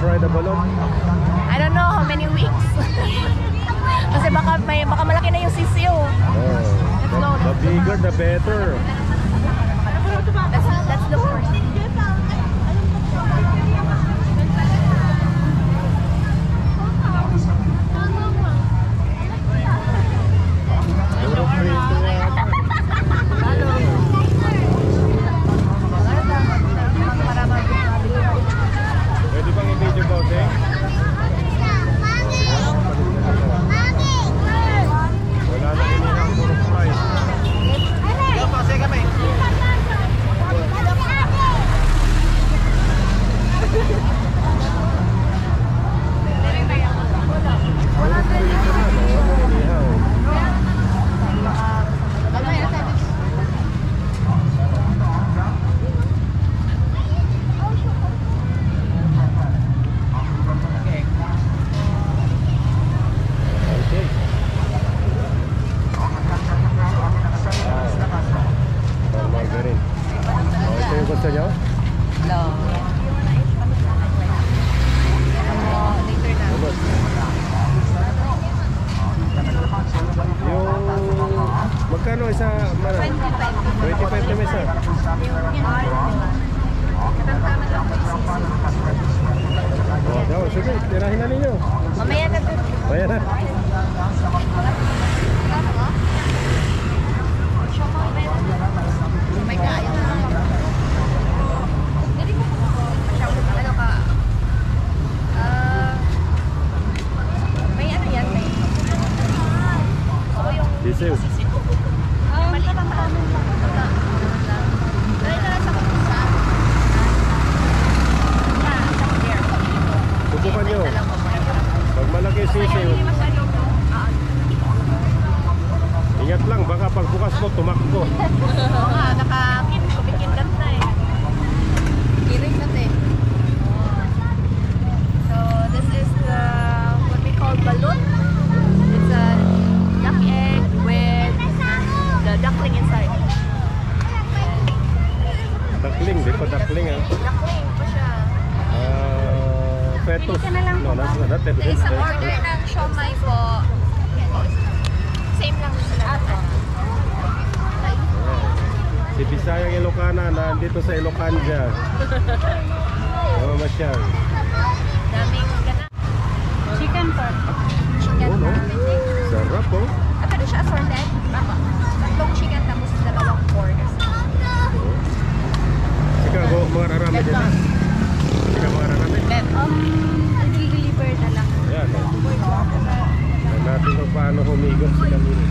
ride a balloon? I don't know how many weeks. Kasi baka malaki na yung sisiyo. The bigger the better. Let's look first. Pwede bang i-video ko, okay? Wala na inihang puro price. Gusto nyo? No. Later na. Yung magkano isa? 25 na mesa. Oh, daw, sige, tirahin na ninyo. Mamaya na to. Mamaya na. May kaya na. May ano yan? Diesel. Maliit pa. Dahil na lang sa kapisa. Subukan nyo. Pag malaki sisiw, ingat lang, baka pagbukas mo, tumakbo. Oo nga, nakakumikindat na eh. Kiring na eh. So, this is what we call balut. It's a duck egg with the duckling inside. Duckling, di pa duckling ah. Duckling pa siya. Fetus. No, not fetus. Isang order ng siomai po. Same lang sila. Si Bisayang Ilocana nandito sa Ilocanja. Masyal. Daming ganap. Chicken pork. Chicken Oh, no? pork. Sarap oh. At ano siya assorted? Tatlong chicken tapos dalawang pork. Sika, mga rarami din ah. Sika, mga rarami. Nag-deliver na lang. Ayan oh. Ayan natin kung paano humigop si Camille.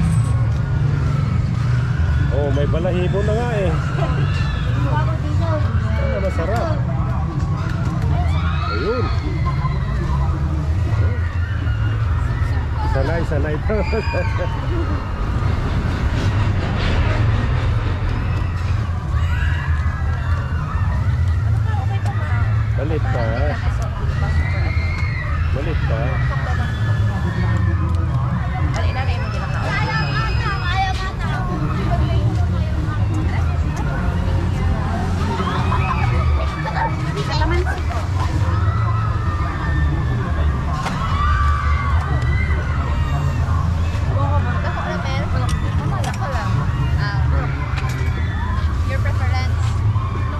Oh, may balahibo na nga eh. Ano, masarap. Ayun. Sanay ito. Malit pa. Malit pa. Alin na yung ginakaon. Your preference.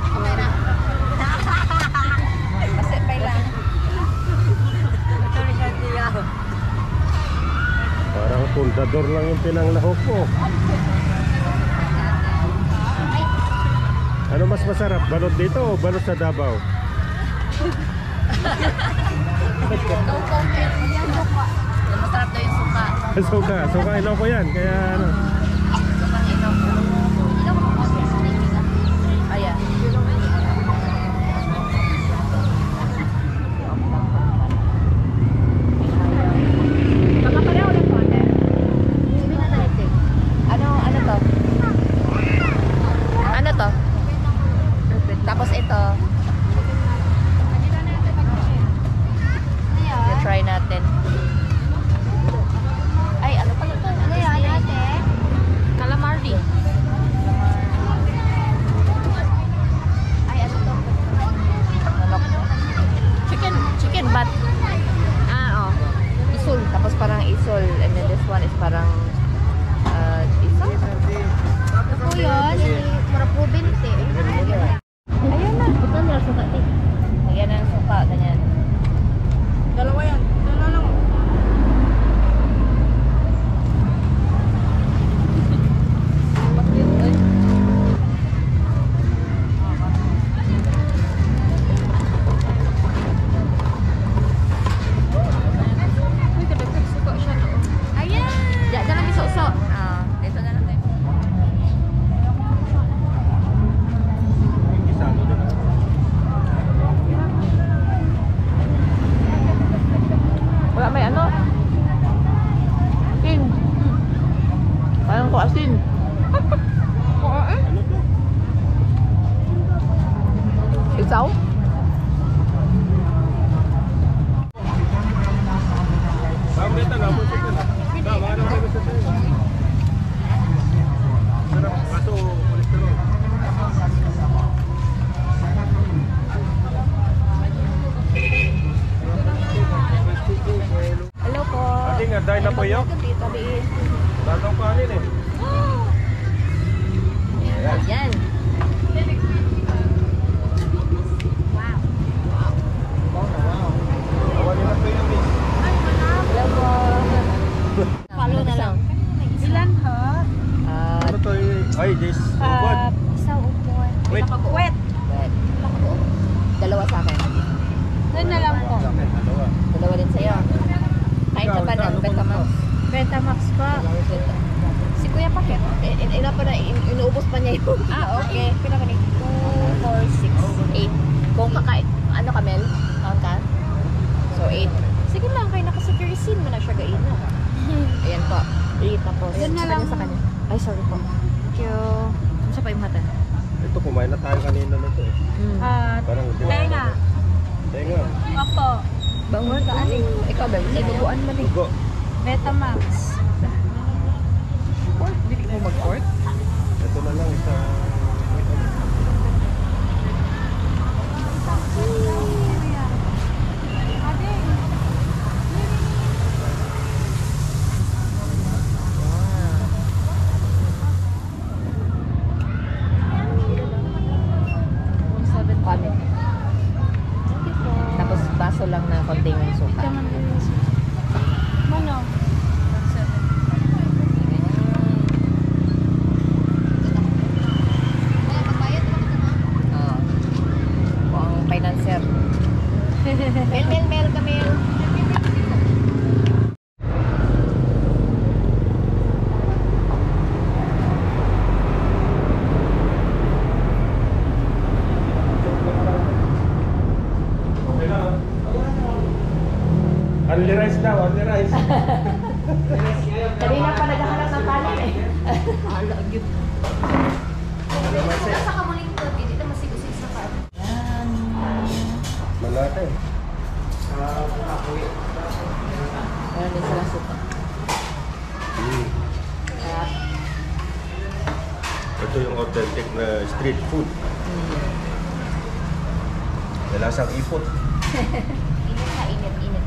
Okay na. Basit pa lang. Parang pundador lang yung pinanglahok mo. Ano mas masarap? Balot dito o balot sa Davao? Masarap daw yung suka. Suka Ilocos yan. Kaya ano? Sukang Ilocos. Ayan. Baka pareho lang konti. Ano to? Ano to? Tapos ito. Try natin. Ay, ano pala ito? Ano yan, ate? Day na po yun. Tabi. Datang kanin eh. Ayan. Wow. Awan nila po yun eh. Alam mo. Follow na lang. Ilan ho? Ano to eh? Ay, this. Good. Isang upon. Wait. Wet. Dalawa sa akin. Doon na lang po. Dalawa. Dalawa din sa'yo. Kain ka ba ng Betamax? Betamax po. Si Kuya Pakit. Inuubos pa niya yun. Okay. Pila ka ni? 2, 4, 6, 8. Kung kakain, ano ka, Mel? Count ka? So, 8. Sige lang, kayo naka-securisin mo na siya gain. Ayan po. 8 tapos. Yun na lang. Sa kanya. Ay, sorry po. Thank you. Saan pa yung mata? Ito, kumain na tayo kanina nito eh. Parang Tenga. Tenga. Opo. Bangon ka, aling. Ikaw ba? Inubuan mo din. Ugo. Betamax. Pork? Hindi mo mag-pork? Ito na lang isa. Kami. Tapos baso lang na konting suka. Mano? Ang financer. Mel, Camille. Only rice daw, only rice. Kanina pa naghahanap ng kanin eh. Hala, yun. Nasa kamuling ko, hindi na masigasig sa kanin. Yan. Malate. Meron din silang suka. At, Ito yung authentic na street food. May lasang ipot. init na init.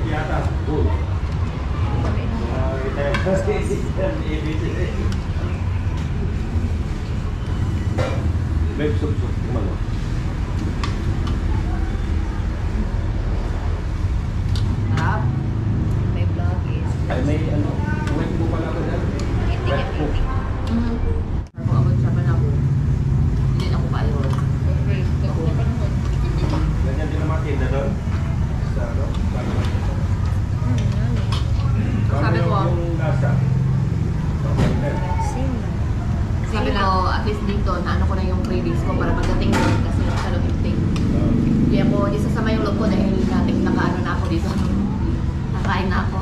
Yata. Cool. Babe, sup. Kumano? Harap. May vloggies. Ay, may ano. Wait mo pala ko dyan. Wet po. Ako abot sa panabo. Hindi na ako kayo. Okay. Ganyan din naman tinda doon. Sa ano? Sabi ko, yung lasa. Sabi ko, at least dito, naano ko na yung cravings ko para pagdating doon kasi nakasalubing. Hindi ako, di sasama yung loob ko dahil nakaano na ako dito. Nakain na ako.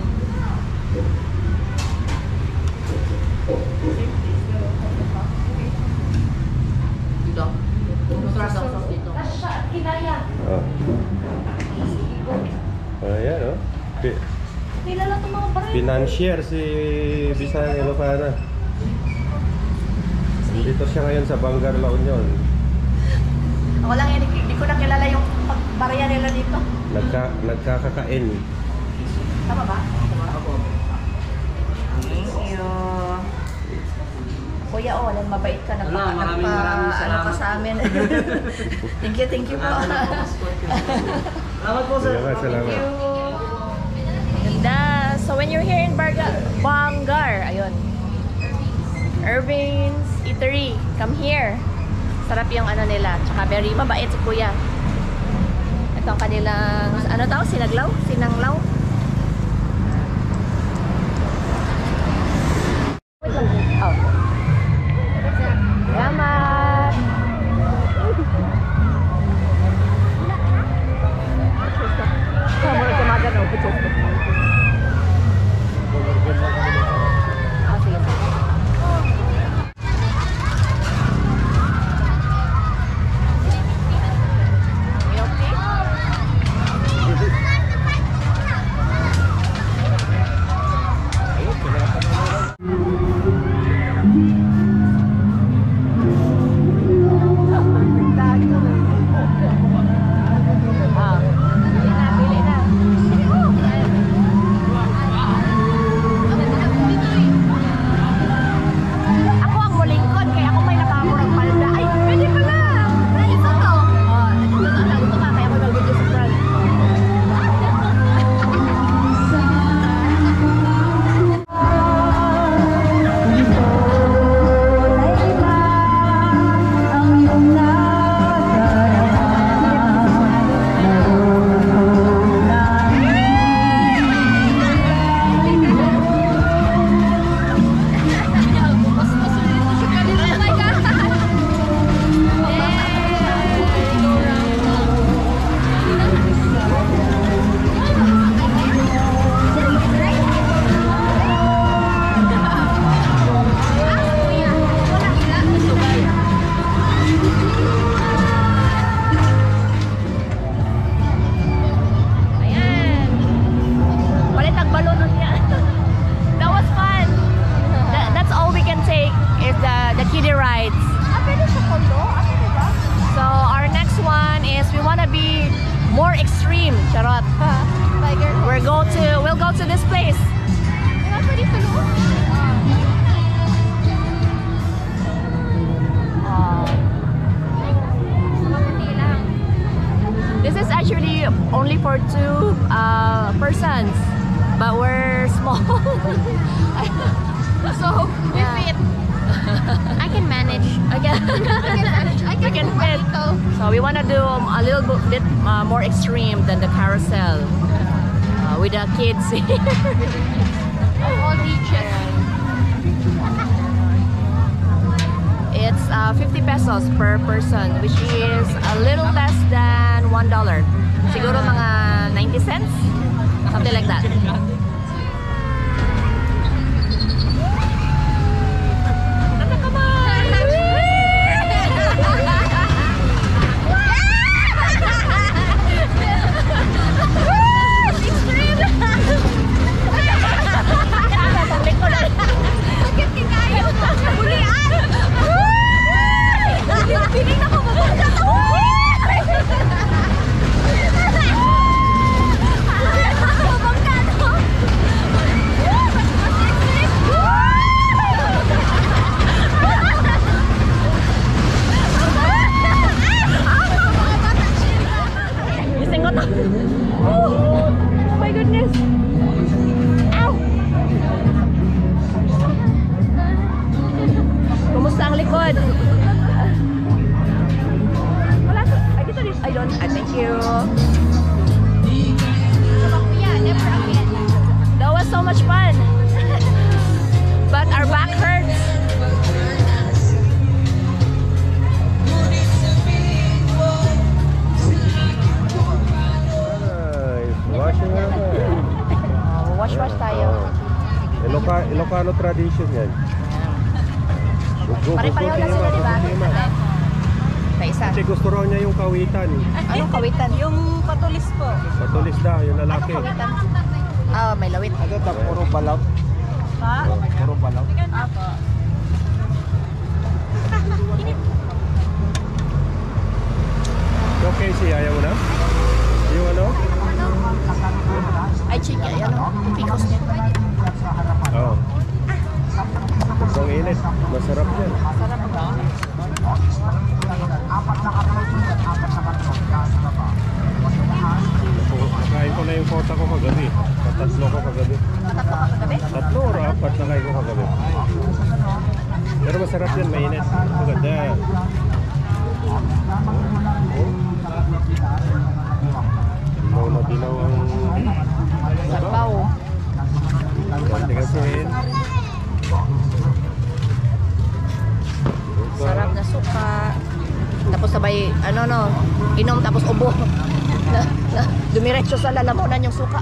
Dito. Masarap daw sauce dito. Ayan, oh. Kilala itong mga baray. Financier si Bisaya Ilocana. Dito siya ngayon sa Bangar, La Union. Ako lang yan, hindi ko na kilala yung barya nila dito. Nagkakakain. Tama ba? Thank you. Kuya, walang mabait ka. Maraming salamat. Ano ka sa amin. Thank you po. Salamat po, sir. Salamat, salamat. Thank you. Ganda. So when you're here in Bangar, ayun. Irving's Eatery. Come here. Sarap yung ano nila. Tsaka very mabait si Kuya. Ito ang kanilang, ano tao? Sinanglaw? Oh. Salamat. extreme. Charot. Tiger. We'll go to this place. Wala pa dito, no? This is actually only for 2 persons, but we're small. So we fit. I can manage. I can fit. So we want to do a little bit more extreme than the carousel with the kids here. All beaches. It's 50 pesos per person, which is a little less than $1. Siguro mga 90 cents? Something like that. Gising ko to. Oh my goodness. Ow! Kumusta ang likod? Wala to. Ay, dito din. I don't. Thank you. Never again. That was so much fun. But our back hurts. Washing na ba? Wash tayo. Ilocano tradition yan. Pare-pareho lang sila, di ba? Sa isa. Kasi gusto raw niya yung kawitan. Anong kawitan? Yung patulis po. Patulis daw, yung lalaki. Anong kawitan? Ah, may lawit. Ano ito? Puro balaw? Ha? Puro balaw? Apo. Okay, ayaw mo na? Yung ano? Ay, chicken. Ano? Picos niya. Oo. Isang init. Masarap yan. Sarap ba? Nakain ko na yung kota ko kagabi. Tatlo ko kagabi. Tatlo ka kagabi? Tatlo or 4 nakain ko kagabi. Pero masarap yan, mainit. Maganda. Dilaw na dilaw ang... Sabaw. Ganti kasihin. Sarap na suka. Tapos sabay, inom tapos ubo. Dumiretso sa lalamunan yung suka.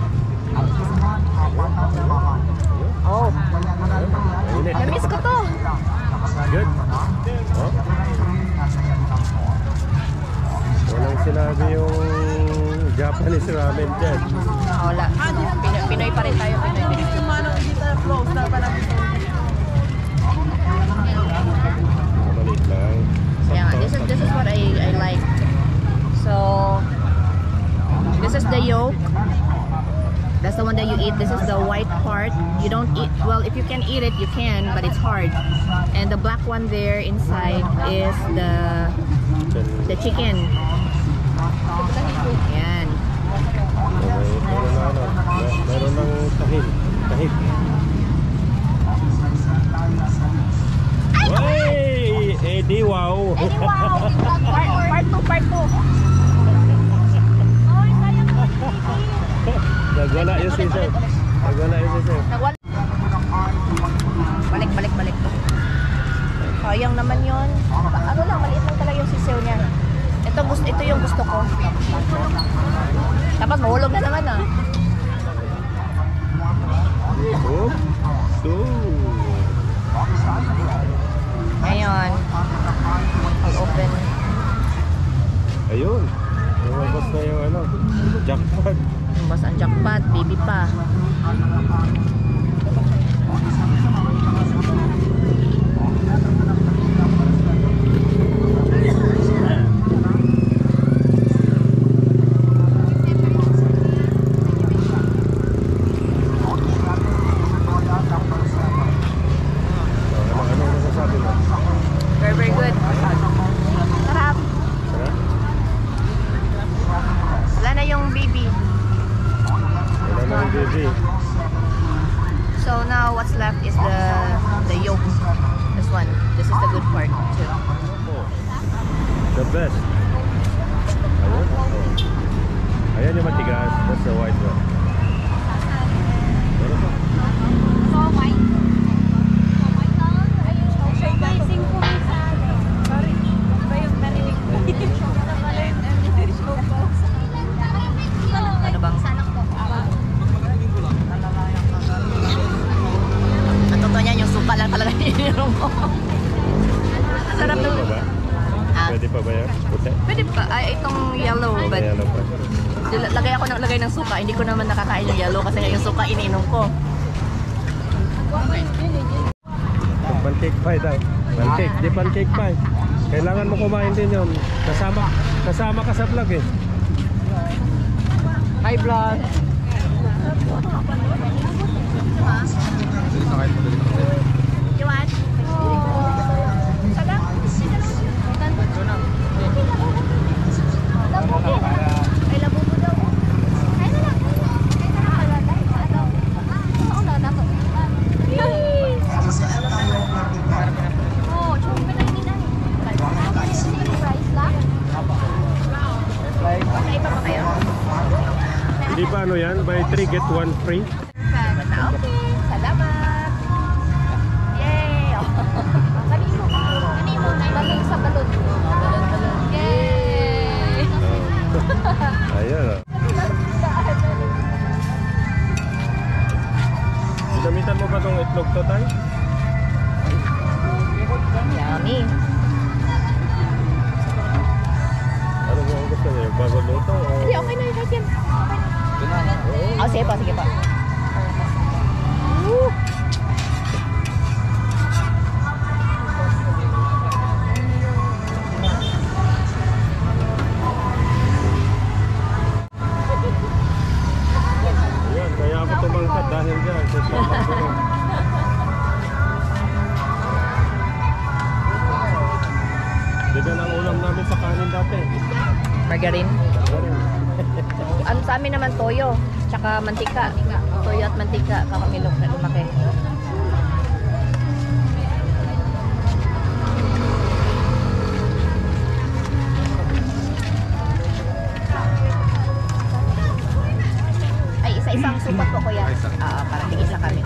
Oh, Mainit. namiss ko to. Good. Oh. Walang sinabi yung Japanese ramen dyan. Wala. Pinoy pa rin tayo. Pinoy. Maliit lang. Kaya nga, this is what I like. So, this is the yolk. That's the one that you eat. This is the white part. You don't eat, well, if you can eat it, you can, but it's hard. And the black one there inside is the chicken. Yan. Meron ng tahid. Wey! Eddie, wow! Part 2. Nagwala yung sisiw. Balik. Sayang naman yun. Ano lang, maliit lang talaga yung sisiw niya. Ito yung gusto ko. Tapos mahulog na naman ah. Oh, Ngayon, pag-open. ayun. Lumabas na yung jackpot. Bas ang jackpot, baby pa. Hindi. So now what's left is the yolk. This one. This is the good part too. The best. Ayan. Oh. Ayan yung matigas. That's the white one. Meron pa. So white. So white. Sorry. Ba yung narinig ko? Ano bang? Ang totoo niyan, yung suka lang talaga ininom ko. Ang sarap Pwede ng... pa ba? Ah, Pwede pa ba yan? Puti? pwede pa. Ay, itong yellow. But Ayan pa. lagay ng suka. Hindi ko naman nakakain yung yellow kasi yung suka ininom ko. Pancake pie daw. Pancake, di pancake pie. Kailangan mo kumain din yun. Kasama ka sa vlog eh. Hi vlog. You want? Ay, labubo daw. Ay, na lang. Oh, chong pa na yun na. Price lang? May iba pa kayo? Hindi pa ano yan? Buy 3 get 1 free. Okay, salamat. Yay! Kanino na balon sa balon. Balon. Yay! Ayan oh. Ginamitan mo ba itong itlog to tayo? Yummy. Ano mo ang gusto niyo? Bago luto o? Hindi, okay na yun. Okay na. Oh, sige pa, sige pa. Woo! Ayan, kaya ako tumangkat dahil dyan. Sa stomach ko. Diyan ang ulam namin sa kanin dati. Margarine. Ganun. Ano sa amin naman toyo, tsaka mantika. Toyo at mantika, kakamilok na lumaki. Ay, isa-isang supat po kuya. Para tigis na kami.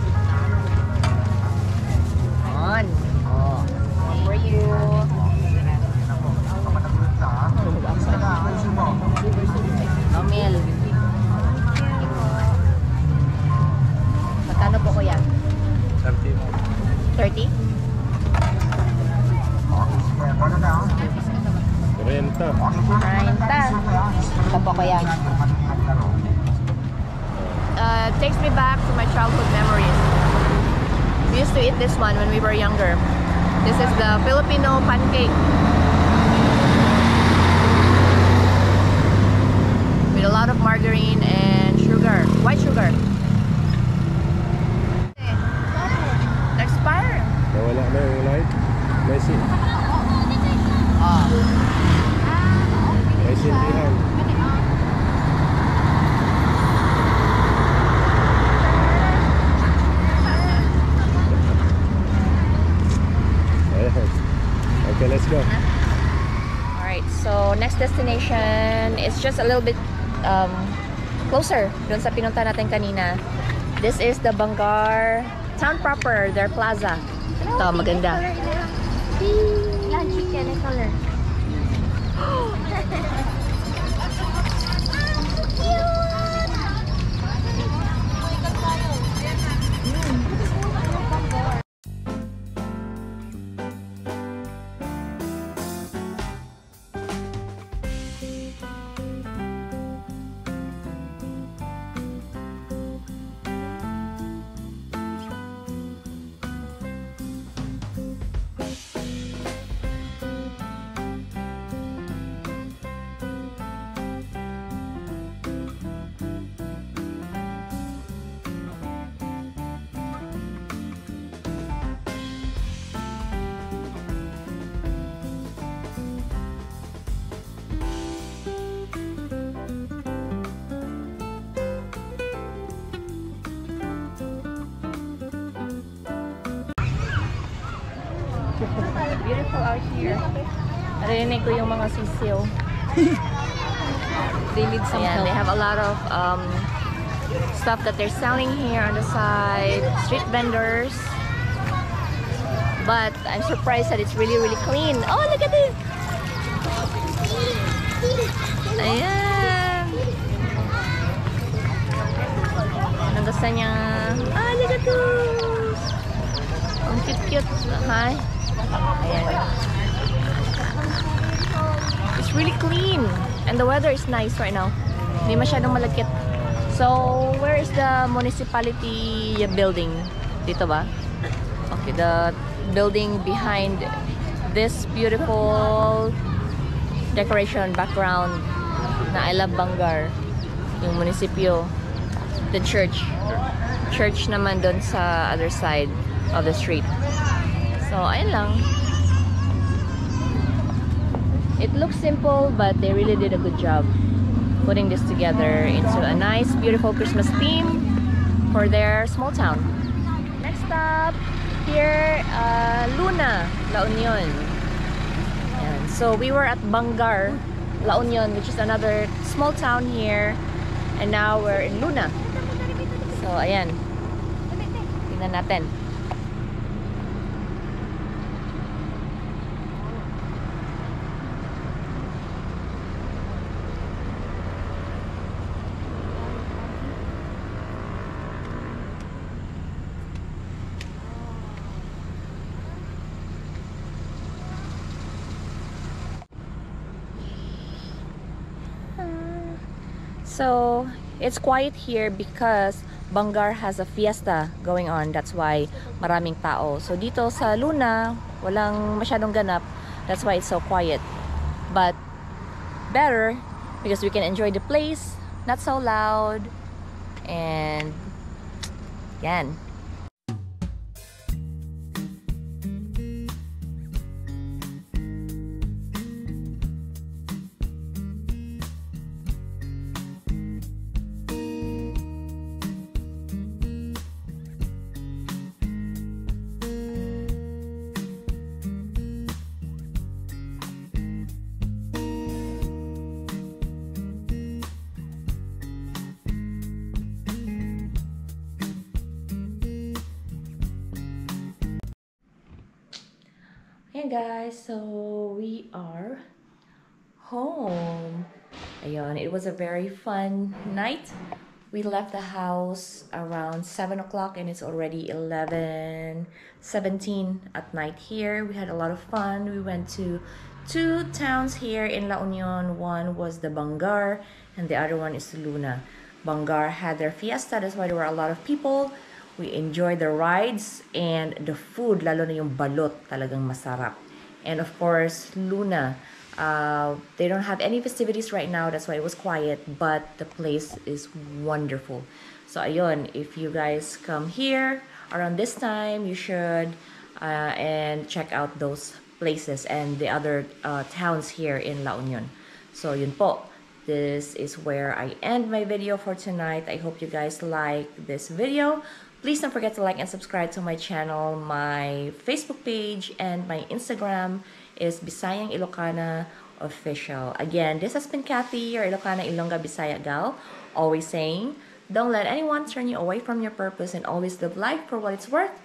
On. Oh. One for you. Kamil. Magkano po kuya? 30. 30? 30. 90. Ito po kuya. Takes me back to my childhood memories. We used to eat this one when we were younger. This is the Filipino pancake. With a lot of margarine and sugar, white sugar. Expire. Nawala na yung light. May sindihan. Ayan. Okay, let's go. Alright, so next destination is just a little bit closer dun sa pinunta natin kanina. This is the Bangar town proper, their plaza. Ito, maganda. Lunch chicken color. beautiful out here. Narinig ko yung mga sisiw. They need some Ayan, they help. have a lot of stuff that they're selling here on the side. Street vendors. But I'm surprised that it's really, really clean. Oh, look at this! Ayan! Anong gusto niya? Ah, look at this! Ang cute-cute. Hi. Ayan. It's really clean. And the weather is nice right now. Hindi masyadong malagkit. So, where is the municipality building? Dito ba? Okay, the building behind this beautiful decoration background na I love Bangar. Yung munisipyo. The church. Church naman doon sa other side of the street. So, ayun lang. It looks simple, but they really did a good job putting this together into a nice, beautiful Christmas theme for their small town. Next stop, here, Luna, La Union. Ayan. So we were at Bangar, La Union, which is another small town here. And now we're in Luna. So, ayan. Tingnan natin. So, it's quiet here because Bangar has a fiesta going on. That's why maraming tao. So, dito sa Luna, walang masyadong ganap. That's why it's so quiet. But, better because we can enjoy the place. Not so loud. And, yan. Hey guys, so we are home. Ayun, it was a very fun night. We left the house around 7 o'clock and it's already 11:17 at night here. We had a lot of fun. We went to 2 towns here in La Union. One was the Bangar and the other one is Luna. Bangar had their fiesta, that's why there were a lot of people. We enjoyed the rides and the food, lalo na yung balot, talagang masarap. And of course, Luna, they don't have any festivities right now, that's why it was quiet, but the place is wonderful. So ayun, if you guys come here around this time, you should and check out those places and the other towns here in La Union. So yun po. This is where I end my video for tonight. I hope you guys like this video. Please don't forget to like and subscribe to my channel. My Facebook page and my Instagram is Bisayang Ilocana Official. Again, this has been Kathy, your Ilocana Ilongga Bisaya gal, always saying, don't let anyone turn you away from your purpose and always live life for what it's worth.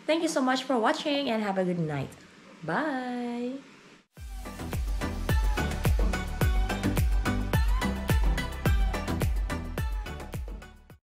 Thank you so much for watching and have a good night. Bye!